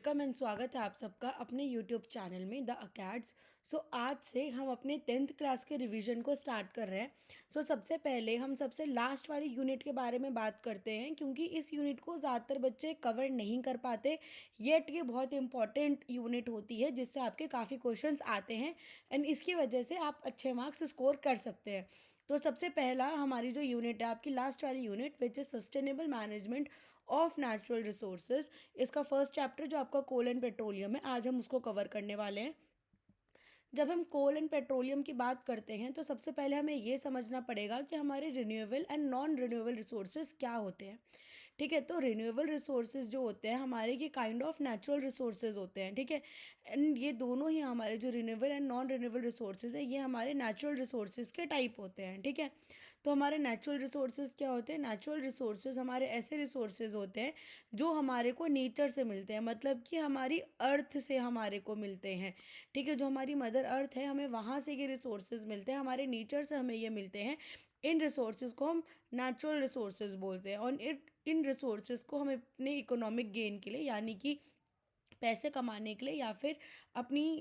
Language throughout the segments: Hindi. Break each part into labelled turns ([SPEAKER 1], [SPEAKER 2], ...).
[SPEAKER 1] वेलकम एंड स्वागत है आप सबका अपने यूट्यूब चैनल में द अकेड्स। आज से हम अपने 10th क्लास के रिवीजन को स्टार्ट कर रहे हैं। सबसे पहले हम सबसे लास्ट वाली यूनिट के बारे में बात करते हैं, क्योंकि इस यूनिट को ज़्यादातर बच्चे कवर नहीं कर पाते। येट ये बहुत इंपॉर्टेंट यूनिट होती है जिससे आपके काफ़ी क्वेश्चंस आते हैं एंड इसकी वजह से आप अच्छे मार्क्स स्कोर कर सकते हैं। सबसे पहला हमारी जो यूनिट है, आपकी लास्ट वाली unit, which is sustainable management of natural resources. इसका फर्स्ट चैप्टर जो आपका कोल एंड पेट्रोलियम है, आज हम उसको कवर करने वाले हैं। जब हम कोल एंड पेट्रोलियम की बात करते हैं तो सबसे पहले हमें ये समझना पड़ेगा कि हमारे renewable and non renewable resources क्या होते हैं। ठीक है, तो रिन्यूएबल रिसोर्सेज जो होते हैं हमारे, ये काइंड ऑफ नेचुरल रिसोर्सेज होते हैं। ठीक है, एंड ये दोनों ही हमारे जो renewable and non renewable resources है, ये हमारे नेचुरल रिसोर्सेज के टाइप होते हैं। ठीक है, तो हमारे नेचुरल रिसोर्सेज क्या होते हैं? नेचुरल रिसोर्सेज हमारे ऐसे रिसोर्सेज होते हैं जो हमारे को नेचर से मिलते हैं, मतलब कि हमारी अर्थ से हमारे को मिलते हैं। ठीक है, जो हमारी मदर अर्थ है, हमें वहाँ से ये रिसोर्सेज मिलते हैं, हमारे नेचर से हमें ये मिलते हैं। इन रिसोर्सेज को हम नेचुरल रिसोर्सेज बोलते हैं और इन रिसोर्सेज को हम अपने इकोनॉमिक गेन के लिए, यानी कि पैसे कमाने के लिए या फिर अपनी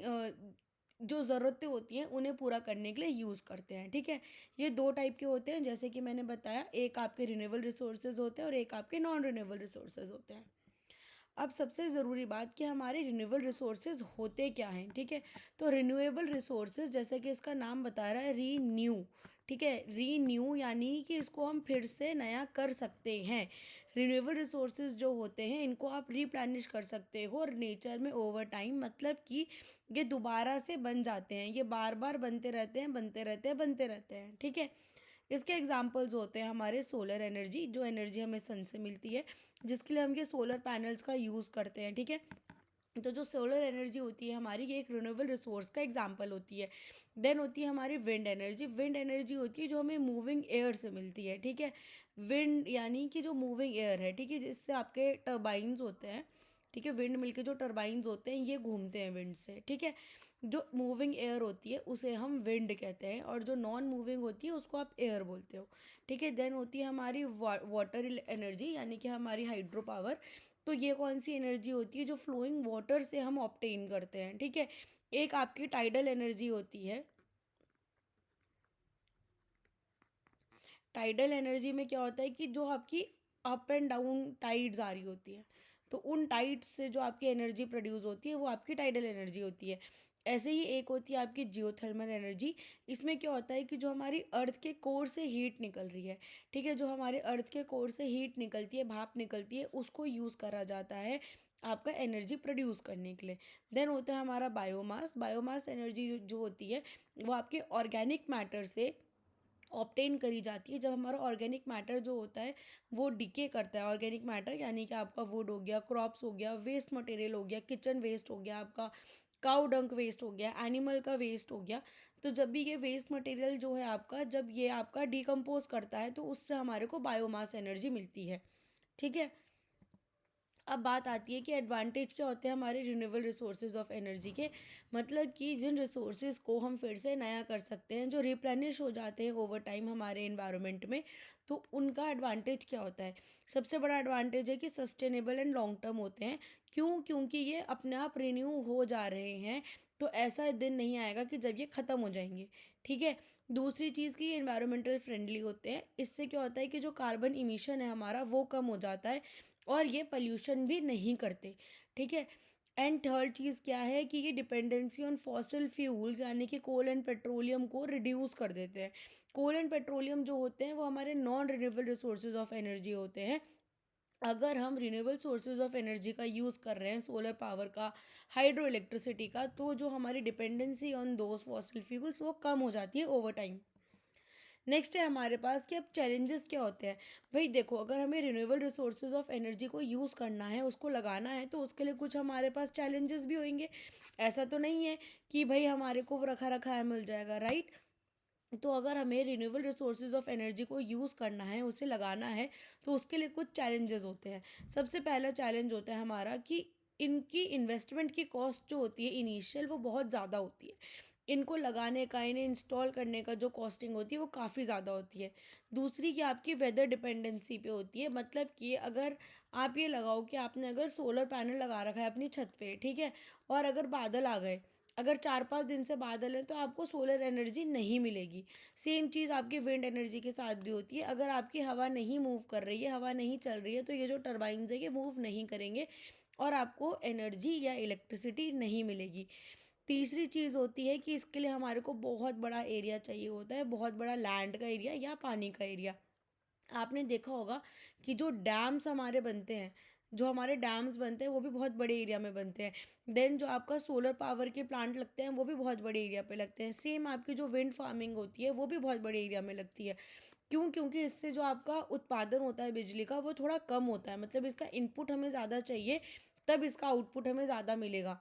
[SPEAKER 1] जो ज़रूरतें होती हैं उन्हें पूरा करने के लिए यूज़ करते हैं। ठीक है, ये दो टाइप के होते हैं, जैसे कि मैंने बताया, एक आपके रिन्यूएबल रिसोर्सेज होते हैं और एक आपके नॉन रिन्यूएबल रिसोर्सेज होते हैं। अब सबसे ज़रूरी बात कि हमारे रिन्यूएबल रिसोर्सेज होते क्या हैं। ठीक है, तो रिन्यूएबल रिसोर्सेज, जैसे कि इसका नाम बता रहा है, रीन्यू। ठीक है, रीन्यू यानी कि इसको हम फिर से नया कर सकते हैं। रिन्यूएबल रिसोर्सेज जो होते हैं इनको आप रिप्लेनिश कर सकते हो और नेचर में ओवर टाइम, मतलब कि ये दोबारा से बन जाते हैं, ये बार बार बनते रहते हैं, बनते रहते हैं, बनते रहते हैं। ठीक है, इसके एग्जाम्पल्स होते हैं हमारे सोलर एनर्जी, जो एनर्जी हमें सन से मिलती है, जिसके लिए हम ये सोलर पैनल्स का यूज़ करते हैं। ठीक है, तो जो सोलर एनर्जी होती है हमारी, ये एक रिन्यूएबल रिसोर्स का एग्जांपल होती है। देन होती है हमारी विंड एनर्जी। विंड एनर्जी होती है जो हमें मूविंग एयर से मिलती है। ठीक है, विंड यानी कि जो मूविंग एयर है, ठीक है, जिससे आपके टर्बाइन्स होते हैं। ठीक है, विंड मिलके जो टर्बाइन्स होते हैं ये घूमते हैं विंड से। ठीक है, जो मूविंग एयर होती है उसे हम विंड कहते हैं और जो नॉन मूविंग होती है उसको आप एयर बोलते हो। ठीक है, देन होती है हमारी वाटर एनर्जी, यानी कि हमारी हाइड्रो पावर। तो ये कौन सी एनर्जी होती है? जो फ्लोइंग वाटर से हम ऑब्टेन करते हैं। ठीक है, एक आपकी टाइडल एनर्जी होती है। टाइडल एनर्जी में क्या होता है कि जो आपकी अप एंड डाउन टाइड्स आ रही होती है, तो उन टाइड्स से जो आपकी एनर्जी प्रोड्यूस होती है वो आपकी टाइडल एनर्जी होती है। ऐसे ही एक होती है आपकी जियोथर्मल एनर्जी। इसमें क्या होता है कि जो हमारी अर्थ के कोर से हीट निकल रही है, ठीक है, जो हमारे अर्थ के कोर से हीट निकलती है, भाप निकलती है, उसको यूज़ करा जाता है आपका एनर्जी प्रोड्यूस करने के लिए। देन होता है हमारा बायोमास। बायोमास एनर्जी जो होती है वो आपके ऑर्गेनिक मैटर से ऑब्टेन करी जाती है। जब हमारा ऑर्गेनिक मैटर जो होता है वो डिके करता है, ऑर्गेनिक मैटर यानी कि आपका वुड हो गया, क्रॉप्स हो गया, वेस्ट मटेरियल हो गया, किचन वेस्ट हो गया, आपका काउ डंक वेस्ट हो गया, एनिमल का वेस्ट हो गया। तो जब भी ये वेस्ट मटेरियल जो है आपका, जब ये आपका डिकम्पोज करता है तो उससे हमारे को बायोमास एनर्जी मिलती है। ठीक है, अब बात आती है कि एडवांटेज क्या होते हैं हमारे रिन्यूएबल रिसोर्सेज ऑफ एनर्जी के। मतलब कि जिन रिसोर्सेज को हम फिर से नया कर सकते हैं, जो रिप्लेनिश हो जाते हैं ओवर टाइम हमारे एनवायरनमेंट में, तो उनका एडवांटेज क्या होता है? सबसे बड़ा एडवांटेज है कि सस्टेनेबल एंड लॉन्ग टर्म होते हैं। क्यों? क्योंकि ये अपने आप रिन्यू हो जा रहे हैं, तो ऐसा दिन नहीं आएगा कि जब ये ख़त्म हो जाएंगे। ठीक है, दूसरी चीज़ कि ये एनवायरमेंटल फ्रेंडली होते हैं। इससे क्या होता है कि जो कार्बन इमिशन है हमारा वो कम हो जाता है और ये पॉल्यूशन भी नहीं करते। ठीक है, एंड थर्ड चीज़ क्या है कि ये डिपेंडेंसी ऑन फॉसिल फ्यूल्स, यानी कि कोल एंड पेट्रोलियम को रिड्यूस कर देते हैं। कोल एंड पेट्रोलियम जो होते हैं वो हमारे non renewable resources of energy होते हैं। अगर हम रिन्यूएबल सोर्सेज ऑफ एनर्जी का यूज़ कर रहे हैं, सोलर पावर का, हाइड्रो इलेक्ट्रिसिटी का, तो जो हमारी dependency on those fossil fuels वो कम हो जाती है ओवर टाइम। नेक्स्ट है हमारे पास कि अब चैलेंजेस क्या होते हैं। भाई देखो, अगर हमें रिन्यूएबल रिसोर्सेज ऑफ एनर्जी को यूज़ करना है, उसको लगाना है, तो उसके लिए कुछ हमारे पास चैलेंजेस भी होंगे। ऐसा तो नहीं है कि भाई हमारे को रखा रखा है मिल जाएगा, राइट? तो अगर हमें रिन्यूएबल रिसोर्सेज ऑफ एनर्जी को यूज़ करना है, उसे लगाना है, तो उसके लिए कुछ चैलेंजेस होते हैं। सबसे पहला चैलेंज होता है हमारा कि इनकी इन्वेस्टमेंट की कॉस्ट जो होती है इनिशियल, वो बहुत ज़्यादा होती है। इनको लगाने का, इन्हें इंस्टॉल करने का जो कॉस्टिंग होती है वो काफ़ी ज़्यादा होती है। दूसरी कि आपकी वेदर डिपेंडेंसी पे होती है, मतलब कि अगर आप ये लगाओ कि आपने अगर सोलर पैनल लगा रखा है अपनी छत पे, ठीक है, और अगर बादल आ गए, अगर 4-5 दिन से बादल हैं तो आपको सोलर एनर्जी नहीं मिलेगी। सेम चीज़ आपकी विंड एनर्जी के साथ भी होती है। अगर आपकी हवा नहीं मूव कर रही है, हवा नहीं चल रही है, तो ये जो टरबाइन्स है ये मूव नहीं करेंगे और आपको एनर्जी या इलेक्ट्रिसिटी नहीं मिलेगी। तीसरी चीज़ होती है कि इसके लिए हमारे को बहुत बड़ा एरिया चाहिए होता है, बहुत बड़ा लैंड का एरिया या पानी का एरिया। आपने देखा होगा कि जो डैम्स हमारे बनते हैं, जो हमारे डैम्स बनते हैं वो भी बहुत बड़े एरिया में बनते हैं। देन जो आपका सोलर पावर के प्लांट लगते हैं वो भी बहुत बड़े एरिया पे लगते हैं। सेम आपकी जो विंड फार्मिंग होती है वो भी बहुत बड़े एरिया में लगती है। क्यों? क्योंकि इससे जो आपका उत्पादन होता है बिजली का वो थोड़ा कम होता है, मतलब इसका इनपुट हमें ज़्यादा चाहिए, तब इसका आउटपुट हमें ज़्यादा मिलेगा।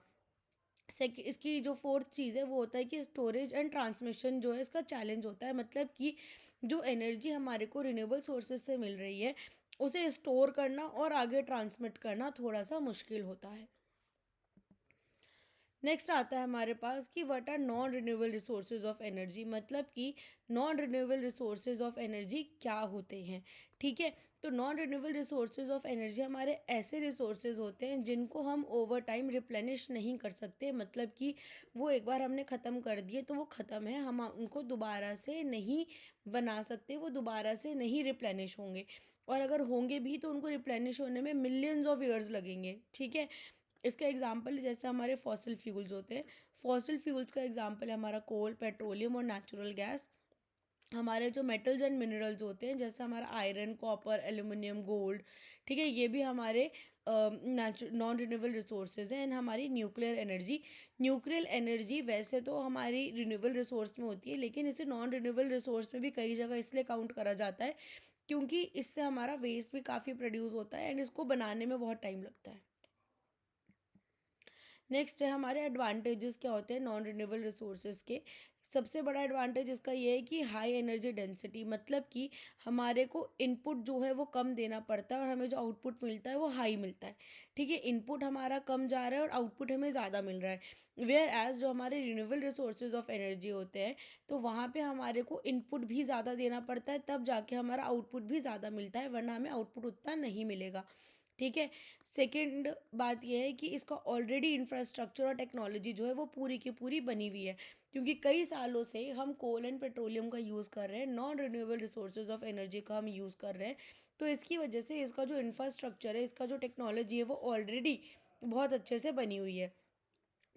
[SPEAKER 1] इसकी जो फोर्थ चीज़ है वो होता है कि स्टोरेज एंड ट्रांसमिशन जो है इसका चैलेंज होता है, मतलब कि जो एनर्जी हमारे को रिन्यूएबल सोर्सेज से मिल रही है उसे स्टोर करना और आगे ट्रांसमिट करना थोड़ा सा मुश्किल होता है। नेक्स्ट आता है हमारे पास कि what are non renewable resources of energy, मतलब कि non renewable resources of energy क्या होते हैं। ठीक है, तो non renewable resources of energy हमारे ऐसे रिसोर्सेज होते हैं जिनको हम ओवर टाइम रिप्लेनिश नहीं कर सकते, मतलब कि वो एक बार हमने ख़त्म कर दिए तो वो ख़त्म है, हम उनको दोबारा से नहीं बना सकते, वो दोबारा से नहीं रिप्लेनिश होंगे, और अगर होंगे भी तो उनको रिप्लेनिश होने में मिलियंस ऑफ ईयर्स लगेंगे। ठीक है, इसका एग्जाम्पल जैसे हमारे फॉसिल फ्यूल्स होते हैं, फॉसिल फ्यूल्स का एग्जाम्पल है हमारा कोल, पेट्रोलियम और नेचुरल गैस। हमारे जो मेटल्स एंड मिनरल्स होते हैं जैसे हमारा आयरन, कॉपर, एल्यूमिनियम, गोल्ड, ठीक है, ये भी हमारे नॉन रिन्यूएबल रिसोर्सेज हैं। एंड हमारी न्यूक्लियर एनर्जी, न्यूक्लियर एनर्जी वैसे तो हमारी रिन्यूएबल रिसोर्स में होती है, लेकिन इसे नॉन रिन्यूएबल रिसोर्स में भी कई जगह इसलिए काउंट करा जाता है क्योंकि इससे हमारा वेस्ट भी काफ़ी प्रोड्यूस होता है एंड इसको बनाने में बहुत टाइम लगता है। नेक्स्ट है हमारे एडवांटेजेस क्या होते हैं नॉन रिन्यूएबल रिसोर्सेज के। सबसे बड़ा एडवांटेज इसका ये है कि हाई एनर्जी डेंसिटी, मतलब कि हमारे को इनपुट जो है वो कम देना पड़ता है और हमें जो आउटपुट मिलता है वो हाई मिलता है। ठीक है, इनपुट हमारा कम जा रहा है और आउटपुट हमें ज़्यादा मिल रहा है। वेयर एज जो हमारे रिन्यूएबल रिसोर्सेज ऑफ एनर्जी होते हैं तो वहाँ पे हमारे को इनपुट भी ज़्यादा देना पड़ता है, तब जाके हमारा आउटपुट भी ज़्यादा मिलता है, वरना हमें आउटपुट उतना नहीं मिलेगा। ठीक है, सेकंड बात यह है कि इसका ऑलरेडी इंफ्रास्ट्रक्चर और टेक्नोलॉजी जो है वो पूरी की पूरी बनी हुई है, क्योंकि कई सालों से हम कोल एंड पेट्रोलियम का यूज़ कर रहे हैं, non renewable resources of energy का हम यूज़ कर रहे हैं। तो इसकी वजह से इसका जो इंफ्रास्ट्रक्चर है, इसका जो टेक्नोलॉजी है वो ऑलरेडी बहुत अच्छे से बनी हुई है।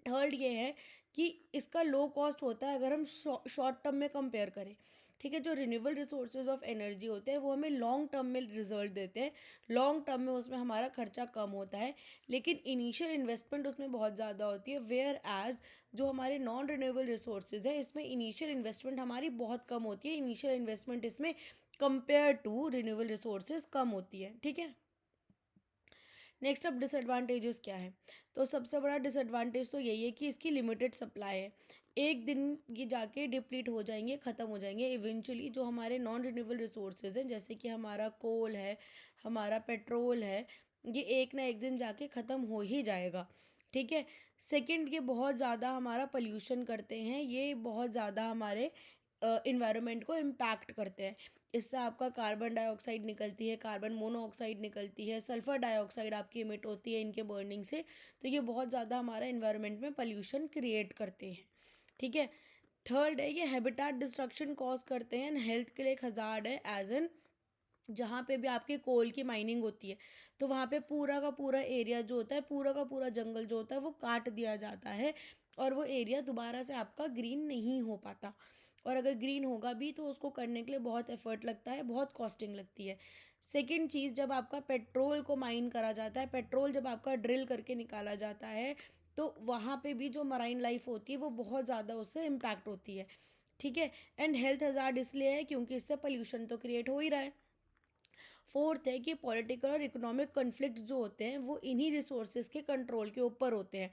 [SPEAKER 1] थर्ड ये है कि इसका लो कॉस्ट होता है अगर हम शॉर्ट टर्म में कंपेयर करें। ठीक है, जो रिन्यूएबल रिसोर्सेज ऑफ एनर्जी होते हैं वो हमें लॉन्ग टर्म में रिजल्ट देते हैं, लॉन्ग टर्म में उसमें हमारा खर्चा कम होता है, लेकिन इनिशियल इन्वेस्टमेंट उसमें बहुत ज़्यादा होती है। वेयर एज जो हमारे नॉन रिन्यूएबल रिसोर्सेज है इसमें इनिशियल इन्वेस्टमेंट हमारी बहुत कम होती है, इनिशियल इन्वेस्टमेंट इसमें कंपेयर टू रिन्यूएबल रिसोर्सेज कम होती है। ठीक है, नेक्स्ट अब डिसएडवांटेजेस क्या है, तो सबसे बड़ा डिसएडवांटेज तो यही है कि इसकी लिमिटेड सप्लाई है। एक दिन ये जाके डिप्लीट हो जाएंगे, ख़त्म हो जाएंगे इवेंचुअली। जो हमारे नॉन रिन्यूएबल रिसोर्सेज हैं जैसे कि हमारा कोल है, हमारा पेट्रोल है, ये एक ना एक दिन जाके ख़त्म हो ही जाएगा। ठीक है, सेकंड ये बहुत ज़्यादा हमारा पोल्यूशन करते हैं, ये बहुत ज़्यादा हमारे इन्वायरमेंट को इम्पैक्ट करते हैं। इससे आपका कार्बन डाइऑक्साइड निकलती है, कार्बन मोनोऑक्साइड निकलती है, सल्फर डाइऑक्साइड आपकी इमिट होती है इनके बर्निंग से। तो ये बहुत ज़्यादा हमारा इन्वायरमेंट में पोल्यूशन क्रिएट करते हैं। ठीक है, थर्ड है ये हैबिटेट डिस्ट्रक्शन कॉज करते हैं, हेल्थ के लिए एक हज़ार्ड है, एज एन जहाँ पे भी आपके कोल की माइनिंग होती है तो वहाँ पे पूरा का पूरा एरिया जो होता है, पूरा का पूरा जंगल जो होता है वो काट दिया जाता है और वो एरिया दोबारा से आपका ग्रीन नहीं हो पाता। और अगर ग्रीन होगा भी तो उसको करने के लिए बहुत एफर्ट लगता है, बहुत कॉस्टिंग लगती है। सेकेंड चीज़, जब आपका पेट्रोल को माइन करा जाता है, पेट्रोल जब आपका ड्रिल करके निकाला जाता है तो वहाँ पे भी जो मराइन लाइफ होती है वो बहुत ज़्यादा उससे इम्पैक्ट होती है। ठीक है, एंड हेल्थ हज़ार्ड इसलिए है क्योंकि इससे पोल्यूशन तो क्रिएट हो ही रहा है। फोर्थ है कि पॉलिटिकल और इकोनॉमिक कॉन्फ्लिक्ट जो होते हैं वो इन्हीं रिसोर्सेज के कंट्रोल के ऊपर होते हैं।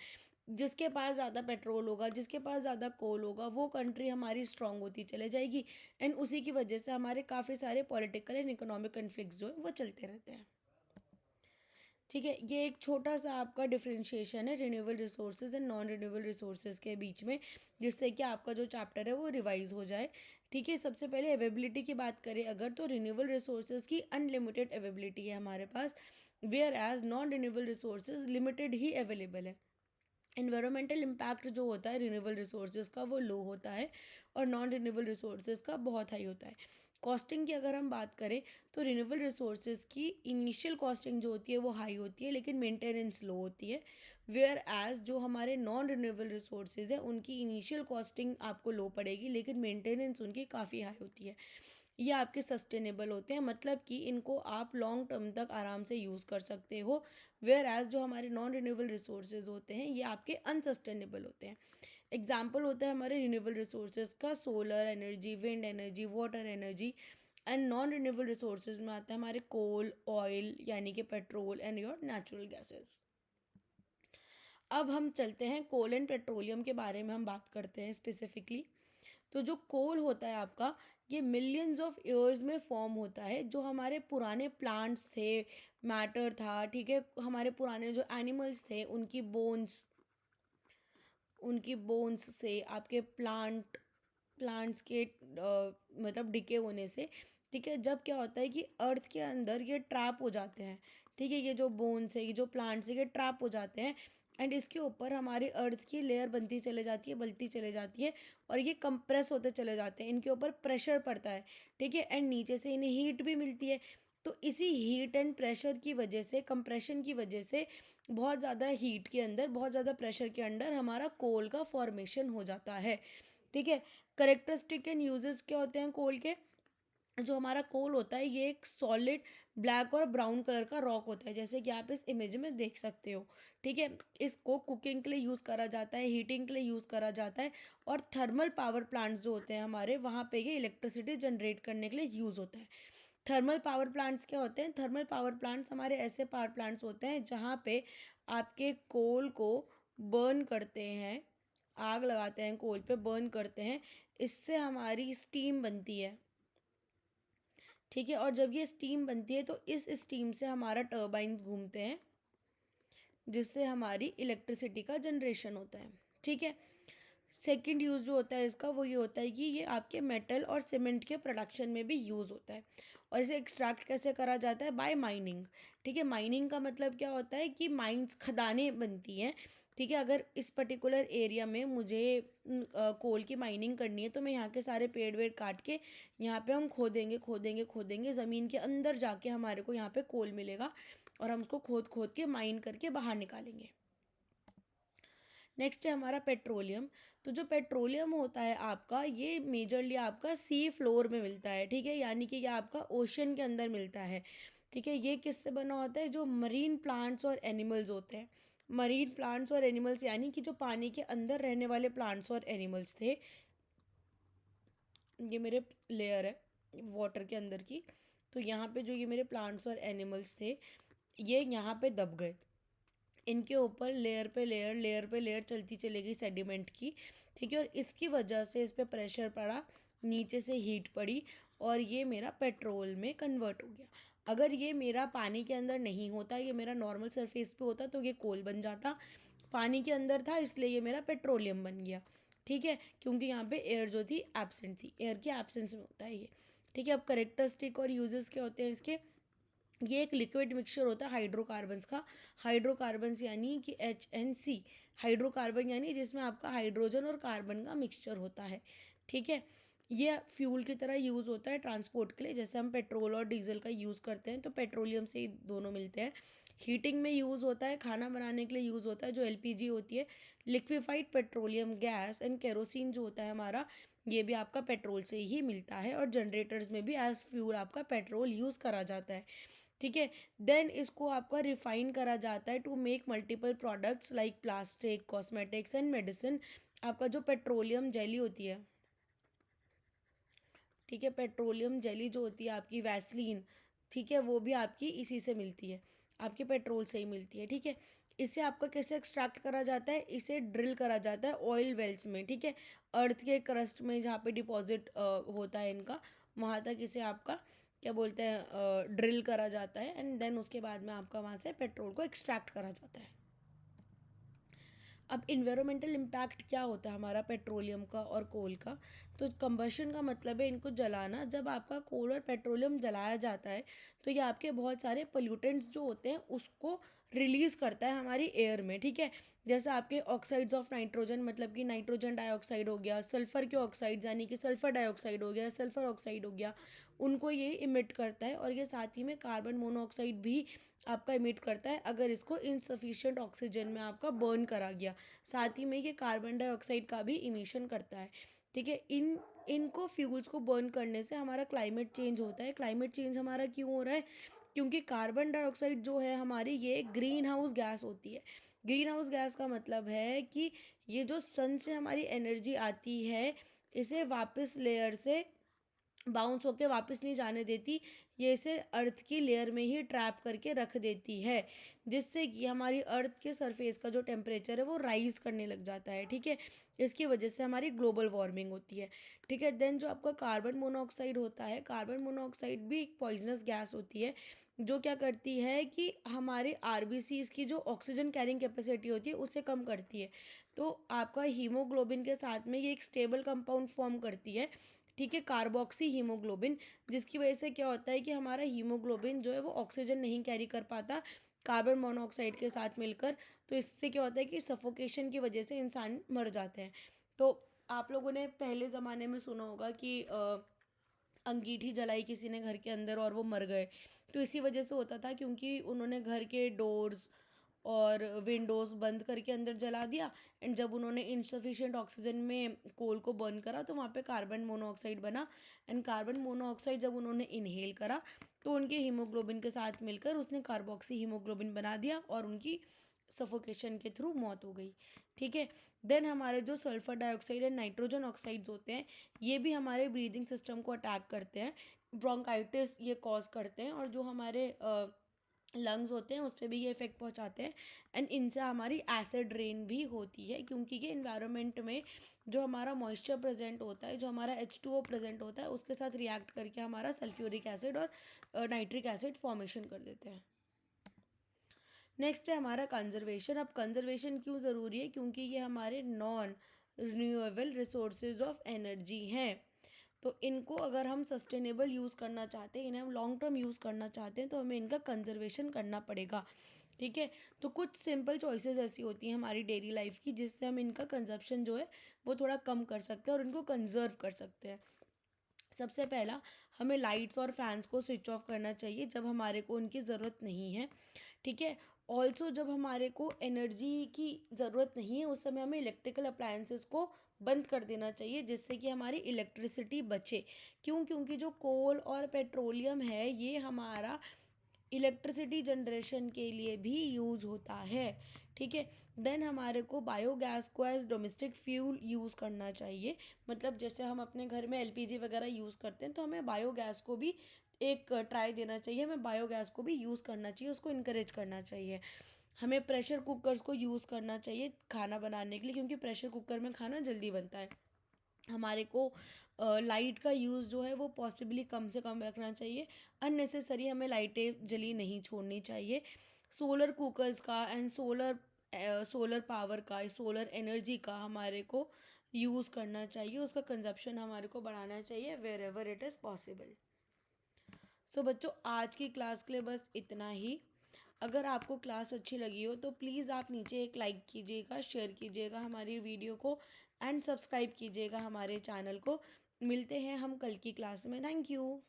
[SPEAKER 1] जिसके पास ज़्यादा पेट्रोल होगा, जिसके पास ज़्यादा कोल होगा, वो कंट्री हमारी स्ट्रांग होती चले जाएगी, एंड उसी की वजह से हमारे काफ़ी सारे पॉलिटिकल एंड इकोनॉमिक कॉन्फ्लिक्ट जो है वो चलते रहते हैं। ठीक है, ये एक छोटा सा आपका डिफरेंशिएशन है renewable resources and non renewable resources के बीच में, जिससे कि आपका जो चैप्टर है वो रिवाइज हो जाए। ठीक है, सबसे पहले अवेबिलिटी की बात करें अगर, तो रिन्यूएबल रिसोर्सेज की अनलिमिटेड अवेबिलिटी है हमारे पास, whereas non renewable resources limited ही अवेलेबल है। इन्वायरमेंटल इम्पैक्ट जो होता है रिन्यूएबल रिसोर्सेज का वो लो होता है और नॉन रिन्यूएबल रिसोर्सेज का बहुत हाई होता है। कॉस्टिंग की अगर हम बात करें तो रिन्यूएबल रिसोर्सेज की इनिशियल कॉस्टिंग जो होती है वो हाई होती है लेकिन मेंटेनेंस लो होती है, वेयर एज जो हमारे नॉन रिन्यूएबल रिसोर्सेज है उनकी इनिशियल कॉस्टिंग आपको लो पड़ेगी लेकिन मेंटेनेंस उनकी काफ़ी हाई होती है। ये आपके सस्टेनेबल होते हैं, मतलब कि इनको आप लॉन्ग टर्म तक आराम से यूज़ कर सकते हो, वेयर एज जो हमारे नॉन रिन्यूएबल रिसोर्सेज होते हैं ये आपके अनसस्टेनेबल होते हैं। एग्जाम्पल होता है हमारे रिन्यूएबल रिसोर्सेज का solar energy, wind energy, water energy. And non renewable resources में आता है हमारे कोल, ऑयल यानी कि petrol and your natural gases. अब हम चलते हैं कोल एंड पेट्रोलियम के बारे में हम बात करते हैं स्पेसिफिकली। तो जो कोल होता है आपका, ये मिलियंस ऑफ ईयर्स में फॉर्म होता है। जो हमारे पुराने प्लांट्स थे, मैटर था, ठीक है, हमारे पुराने जो एनिमल्स थे उनकी बोन्स से आपके प्लांट्स के मतलब डिके होने से, ठीक है, जब क्या होता है कि अर्थ के अंदर ये ट्रैप हो जाते हैं। ठीक है, ये जो बोन्स है, ये जो प्लांट्स है, ये ट्रैप हो जाते हैं एंड इसके ऊपर हमारे अर्थ की लेयर बनती चले जाती है, बनती चले जाती है और ये कंप्रेस होते चले जाते हैं, इनके ऊपर प्रेशर पड़ता है। ठीक है, एंड नीचे से इन्हें हीट भी मिलती है। तो इसी हीट एंड प्रेशर की वजह से, कंप्रेशन की वजह से, बहुत ज़्यादा हीट के अंदर, बहुत ज़्यादा प्रेशर के अंदर हमारा कोल का फॉर्मेशन हो जाता है। ठीक है, करेक्टरिस्टिक एंड यूजेस क्या होते हैं कोल के। जो हमारा कोल होता है ये एक सॉलिड ब्लैक और ब्राउन कलर का रॉक होता है, जैसे कि आप इस इमेज में देख सकते हो। ठीक है, इसको कुकिंग के लिए यूज़ करा जाता है, हीटिंग के लिए यूज़ करा जाता है और थर्मल पावर प्लांट्स जो होते हैं हमारे, वहाँ पे ये इलेक्ट्रिसिटी जनरेट करने के लिए यूज़ होता है। थर्मल पावर प्लांट्स क्या होते हैं? थर्मल पावर प्लांट्स हमारे ऐसे पावर प्लांट्स होते हैं जहाँ पे आपके कोल को बर्न करते हैं, आग लगाते हैं कोल पे, बर्न करते हैं, इससे हमारी स्टीम बनती है। ठीक है, और जब ये स्टीम बनती है तो इस स्टीम से हमारा टर्बाइन्स घूमते हैं जिससे हमारी इलेक्ट्रिसिटी का जनरेशन होता है। ठीक है, सेकंड यूज़ जो होता है इसका वो ये होता है कि ये आपके मेटल और सीमेंट के प्रोडक्शन में भी यूज़ होता है। और इसे एक्सट्रैक्ट कैसे करा जाता है? By mining. ठीक है, माइनिंग का मतलब क्या होता है कि माइंस, खदानें बनती हैं। ठीक है, अगर इस पर्टिकुलर एरिया में मुझे कोल की माइनिंग करनी है तो मैं यहाँ के सारे पेड़ वेड़ काट के यहाँ पे हम खोदेंगे खोदेंगे खोदेंगे, ज़मीन के अंदर जाके हमारे को यहाँ पे कोल मिलेगा और हम उसको खोद खोद के माइन करके बाहर निकालेंगे। नेक्स्ट है हमारा पेट्रोलियम। तो जो पेट्रोलियम होता है आपका, ये मेजरली आपका सी फ्लोर में मिलता है। ठीक है, यानी कि ये आपका ओशन के अंदर मिलता है। ठीक है, ये किससे बना होता है? जो मरीन प्लांट्स और एनिमल्स होते हैं, मरीन प्लांट्स और एनिमल्स यानी कि जो पानी के अंदर रहने वाले प्लांट्स और एनिमल्स थे। ये मेरे लेयर है वाटर के अंदर की, तो यहाँ पे जो ये मेरे प्लांट्स और एनिमल्स थे ये यहाँ पे दब गए, इनके ऊपर लेयर पे लेयर, लेयर पे लेयर चलती चली गई सेडिमेंट की। ठीक है, और इसकी वजह से इस पर प्रेशर पड़ा, नीचे से हीट पड़ी और ये मेरा पेट्रोल में कन्वर्ट हो गया। अगर ये मेरा पानी के अंदर नहीं होता, ये मेरा नॉर्मल सरफेस पे होता तो ये कोल बन जाता। पानी के अंदर था इसलिए ये मेरा पेट्रोलियम बन गया। ठीक है, क्योंकि यहाँ पे एयर जो थी एब्सेंट थी, एयर की एब्सेंस में होता है ये। ठीक है, अब करेक्टरिस्टिक और यूजेस क्या होते हैं इसके। ये एक लिक्विड मिक्सचर होता है हाइड्रोकार्बन्स का। हाइड्रोकार्बन्स यानी कि HNC, हाइड्रोकार्बन यानी जिसमें आपका हाइड्रोजन और कार्बन का मिक्सचर होता है। ठीक है, ये फ्यूल की तरह यूज़ होता है ट्रांसपोर्ट के लिए, जैसे हम पेट्रोल और डीजल का यूज़ करते हैं तो पेट्रोलियम से ही दोनों मिलते हैं। हीटिंग में यूज़ होता है, खाना बनाने के लिए यूज़ होता है जो LPG होती है, liquefied petroleum gas. And kerosene जो होता है हमारा, ये भी आपका पेट्रोल से ही मिलता है और जनरेटर्स में भी एज फ्यूल आपका पेट्रोल यूज़ करा जाता है। ठीक है, देन इसको आपका रिफाइन करा जाता है to make multiple products like plastic, cosmetics and medicine. आपका जो पेट्रोलियम जेली होती है, ठीक है, पेट्रोलियम जेली जो होती है आपकी वैसलीन, ठीक है, वो भी आपकी इसी से मिलती है, आपके पेट्रोल से ही मिलती है। ठीक है, इसे आपका कैसे एक्सट्रैक्ट करा जाता है? इसे ड्रिल करा जाता है ऑयल वेल्स में। ठीक है, अर्थ के क्रस्ट में जहाँ पे डिपॉजिट होता है इनका, वहाँ तक इसे आपका क्या बोलते हैं ड्रिल करा जाता है, एंड देन उसके बाद में आपका वहाँ से पेट्रोल को एक्सट्रैक्ट करा जाता है। अब इन्वायरमेंटल इम्पैक्ट क्या होता है हमारा पेट्रोलियम का और कोल का, तो कंबशन का मतलब है इनको जलाना। जब आपका कोल और पेट्रोलियम जलाया जाता है तो ये आपके बहुत सारे पोल्यूटेंट्स जो होते हैं उसको रिलीज़ करता है हमारी एयर में, ठीक है। जैसे आपके ऑक्साइड्स ऑफ नाइट्रोजन, मतलब कि नाइट्रोजन डाइऑक्साइड हो गया, सल्फर के ऑक्साइड यानी कि सल्फर डाइऑक्साइड हो गया, सल्फर ऑक्साइड हो गया, उनको ये इमिट करता है। और ये साथ ही में कार्बन मोनोऑक्साइड भी आपका इमिट करता है अगर इसको इनसफिशिएंट ऑक्सीजन में आपका बर्न करा गया। साथ ही में ये कार्बन डाइऑक्साइड का भी इमिशन करता है, ठीक है। इनको फ्यूल्स को बर्न करने से हमारा क्लाइमेट चेंज होता है। क्लाइमेट चेंज हमारा क्यों हो रहा है? क्योंकि कार्बन डाइऑक्साइड जो है हमारी, ये ग्रीन हाउस गैस होती है। ग्रीन हाउस गैस का मतलब है कि ये जो सन से हमारी एनर्जी आती है इसे वापस लेयर से बाउंस होके वापस नहीं जाने देती, ये इसे अर्थ की लेयर में ही ट्रैप करके रख देती है, जिससे कि हमारी अर्थ के सरफेस का जो टेम्परेचर है वो राइज करने लग जाता है, ठीक है। इसकी वजह से हमारी ग्लोबल वार्मिंग होती है, ठीक है। देन जो आपका कार्बन मोनोऑक्साइड होता है, कार्बन मोनोऑक्साइड भी एक पॉइजनस गैस होती है जो क्या करती है कि हमारे आरबीसीज की जो ऑक्सीजन कैरिंग कैपेसिटी होती है उसे कम करती है। तो आपका हीमोग्लोबिन के साथ में ये एक स्टेबल कंपाउंड फॉर्म करती है, ठीक है, कार्बोक्सी हीमोग्लोबिन, जिसकी वजह से क्या होता है कि हमारा हीमोग्लोबिन जो है वो ऑक्सीजन नहीं कैरी कर पाता कार्बन मोनोऑक्साइड के साथ मिलकर। तो इससे क्या होता है कि सफोकेशन की वजह से इंसान मर जाते हैं। तो आप लोगों ने पहले ज़माने में सुना होगा कि अंगीठी जलाई किसी ने घर के अंदर और वो मर गए। तो इसी वजह से होता था, क्योंकि उन्होंने घर के डोर्स और विंडोज़ बंद करके अंदर जला दिया, एंड जब उन्होंने इनसफिशिएंट ऑक्सीजन में कोल को बर्न करा तो वहाँ पे कार्बन मोनोऑक्साइड बना, एंड कार्बन मोनोऑक्साइड जब उन्होंने इनहेल करा तो उनके हीमोग्लोबिन के साथ मिलकर उसने कार्बोक्सी हीमोग्लोबिन बना दिया और उनकी सफोकेशन के थ्रू मौत हो गई, ठीक है। देन हमारे जो sulphur dioxide and nitrogen oxides होते हैं ये भी हमारे ब्रीदिंग सिस्टम को अटैक करते हैं, ब्रोंकाइटिस ये कॉज करते हैं, और जो हमारे लंग्स होते हैं उस पर भी ये इफेक्ट पहुंचाते हैं। एंड इनसे हमारी एसिड रेन भी होती है, क्योंकि ये इन्वायरमेंट में जो हमारा मॉइस्चर प्रेजेंट होता है, जो हमारा H2O प्रेजेंट होता है उसके साथ रिएक्ट करके हमारा सल्फ्यूरिक एसिड और नाइट्रिक एसिड फॉर्मेशन कर देते हैं। नेक्स्ट है हमारा कंजर्वेशन। अब कंजर्वेशन क्यों ज़रूरी है? क्योंकि ये हमारे non renewable resources of energy हैं। तो इनको अगर हम सस्टेनेबल यूज़ करना चाहते हैं, इन्हें हम लॉन्ग टर्म यूज़ करना चाहते हैं, तो हमें इनका कंजर्वेशन करना पड़ेगा, ठीक है। तो कुछ सिंपल चॉइसेस ऐसी होती हैं हमारी डेली लाइफ की जिससे हम इनका कंजप्शन जो है वो थोड़ा कम कर सकते हैं और इनको कंजर्व कर सकते हैं। सबसे पहला, हमें लाइट्स और फैंस को स्विच ऑफ करना चाहिए जब हमारे को उनकी ज़रूरत नहीं है, ठीक है। ऑल्सो जब हमारे को एनर्जी की ज़रूरत नहीं है उस समय हमें इलेक्ट्रिकल अप्लायंसेस को बंद कर देना चाहिए, जिससे कि हमारी इलेक्ट्रिसिटी बचे। क्यों? क्योंकि जो कोल और पेट्रोलियम है ये हमारा इलेक्ट्रिसिटी जनरेशन के लिए भी यूज़ होता है, ठीक है। देन हमारे को बायोगैस को एज डोमेस्टिक फ्यूल यूज़ करना चाहिए। मतलब जैसे हम अपने घर में एलपीजी वगैरह यूज़ करते हैं तो हमें बायोगैस को भी एक ट्राई देना चाहिए, हमें बायोगैस को भी यूज़ करना चाहिए, उसको इनकरेज करना चाहिए। हमें प्रेशर कुकर्स को यूज़ करना चाहिए खाना बनाने के लिए, क्योंकि प्रेशर कुकर में खाना जल्दी बनता है। हमारे को लाइट का यूज़ जो है वो पॉसिबली कम से कम रखना चाहिए। अननेसेसरी हमें लाइटें जली नहीं छोड़नी चाहिए। सोलर कुकर्स का एंड सोलर पावर का, सोलर एनर्जी का हमारे को यूज़ करना चाहिए, उसका कंजप्शन हमारे को बढ़ाना चाहिए wherever it is possible. So बच्चों, आज की क्लास के लिए बस इतना ही। अगर आपको क्लास अच्छी लगी हो तो प्लीज़ आप नीचे एक लाइक कीजिएगा, शेयर कीजिएगा हमारी वीडियो को, एंड सब्सक्राइब कीजिएगा हमारे चैनल को। मिलते हैं हम कल की क्लास में। Thank you.